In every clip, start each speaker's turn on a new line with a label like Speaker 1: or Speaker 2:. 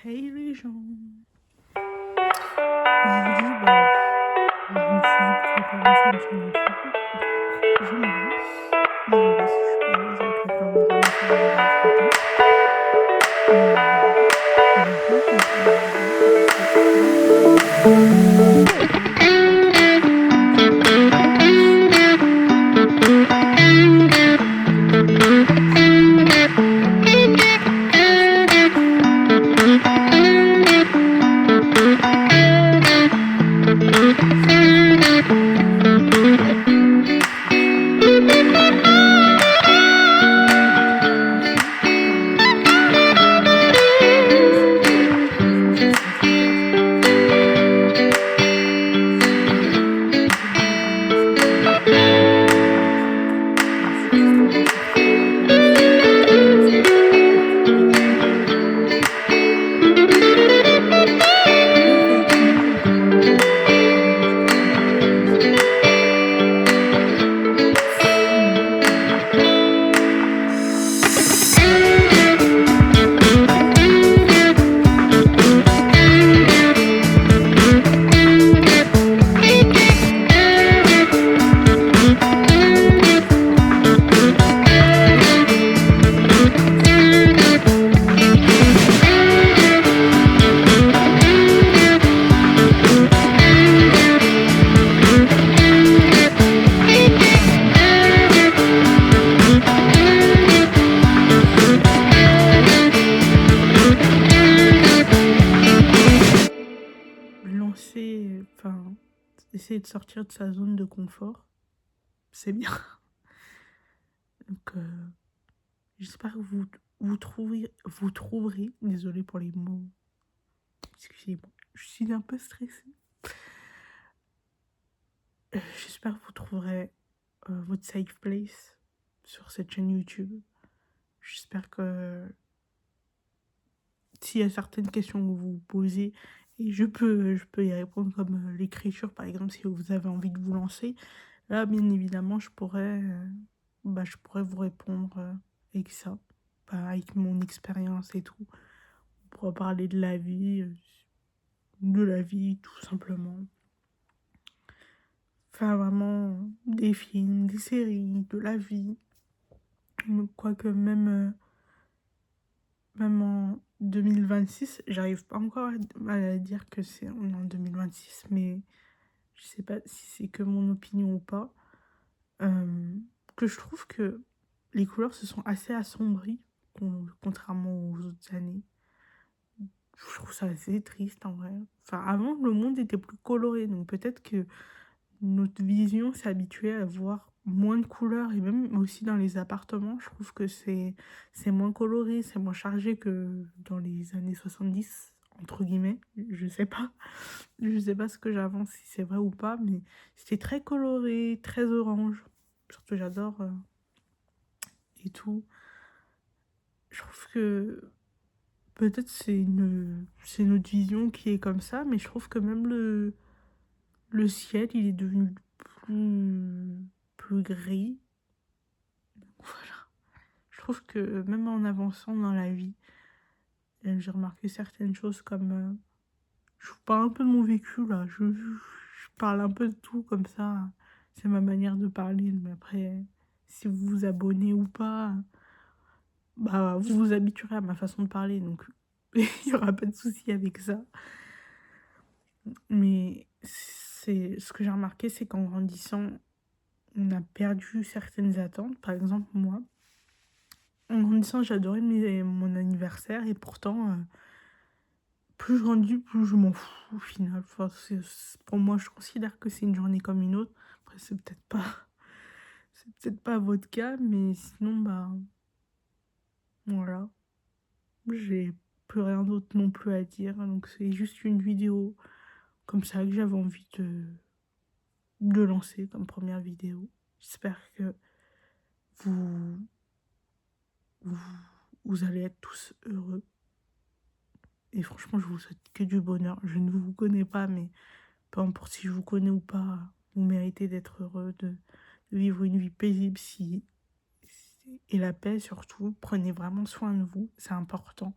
Speaker 1: Hey les gens. Aujourd'hui, je me suis dit pourquoi pas lancer une chaîne YouTube. Donc, je me lance. Désolée si je suis pas à l'aise avec la caméra, mais ça viendra avec le temps. J'ai plein de contenu à vous dire parce que j'espère que vous êtes là aussi comme moi. Donc, c'est parti. C'est quoi ce bruit de conversation? Peut-être que vous pensez que c'est quelque chose qui s'intéresse pas à ça. Je voulais balancer des problématiques, des histoires parfois hallucinantes, des trucs comme ça. Donc heureusement, j'ai trouvé pas mal de choses à partager. Sinon, je sais pas si vous avez remarqué, ces temps, je sais pas si vous avez remarqué, mais je suis un peu lancer, enfin, essayer de sortir de sa zone de confort, c'est bien. Donc, j'espère que vous trouverez, désolée pour les mots, excusez-moi, je suis un peu stressée. J'espère que vous trouverez votre safe place sur cette chaîne YouTube. J'espère que s'il y a certaines questions que vous vous posez, et je peux y répondre comme l'écriture, par exemple, si vous avez envie de vous lancer. Là, bien évidemment, je pourrais vous répondre avec ça, avec mon expérience et tout. On pourra parler de la vie, tout simplement. Enfin, vraiment, des films, des séries, de la vie. Quoique même en 2026, j'arrive pas encore à dire que on est en 2026, mais je sais pas si c'est que mon opinion ou pas. euh, que je trouve que les couleurs se sont assez assombries, contrairement aux autres années. Je trouve ça assez triste en vrai. Enfin, avant, le monde était plus coloré, donc peut-être que notre vision s'est habituée à voir moins de couleurs, et même aussi dans les appartements, je trouve que c'est moins coloré, c'est moins chargé que dans les années 70 entre guillemets. Je sais pas ce que j'avance, si c'est vrai ou pas, mais c'était très coloré, très orange. Surtout, j'adore et tout. Je trouve que peut-être c'est notre vision qui est comme ça, mais je trouve que même le ciel, il est devenu plus gris. Voilà. Je trouve que même en avançant dans la vie, j'ai remarqué certaines choses comme... je vous parle un peu de mon vécu là, je parle un peu de tout comme ça. C'est ma manière de parler, mais après, si vous vous abonnez ou pas, vous vous habituerez à ma façon de parler, donc il n'y aura pas de souci avec ça. Mais ce que j'ai remarqué, c'est qu'en grandissant, on a perdu certaines attentes. Par exemple, moi, en grandissant, j'adorais mon anniversaire, et pourtant, plus je grandis, plus je m'en fous au final. Enfin, pour moi, je considère que c'est une journée comme une autre. Après, c'est peut-être pas votre cas, mais sinon, voilà. J'ai plus rien d'autre non plus à dire. Donc, c'est juste une vidéo comme ça que j'avais envie de lancer comme première vidéo. J'espère que vous, vous, vous allez être tous heureux. Et franchement, je vous souhaite que du bonheur. Je ne vous connais pas, mais peu importe si je vous connais ou pas, vous méritez d'être heureux, de vivre une vie paisible et la paix surtout. Prenez vraiment soin de vous, c'est important.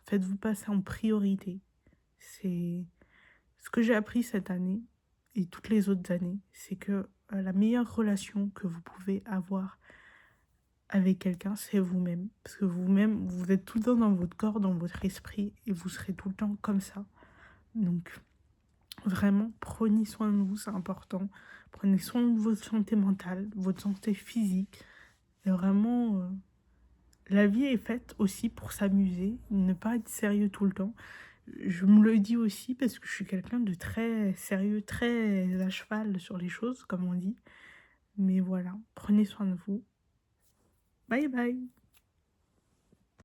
Speaker 1: Faites-vous passer en priorité. C'est ce que j'ai appris cette année et toutes les autres années, c'est que la meilleure relation que vous pouvez avoir avec quelqu'un, c'est vous-même. Parce que vous-même, vous êtes tout le temps dans votre corps, dans votre esprit, et vous serez tout le temps comme ça. Donc, vraiment, prenez soin de vous, c'est important. Prenez soin de votre santé mentale, votre santé physique. Et vraiment, la vie est faite aussi pour s'amuser, ne pas être sérieux tout le temps. Je me le dis aussi parce que je suis quelqu'un de très sérieux, très à cheval sur les choses, comme on dit. Mais voilà, prenez soin de vous. Bye bye.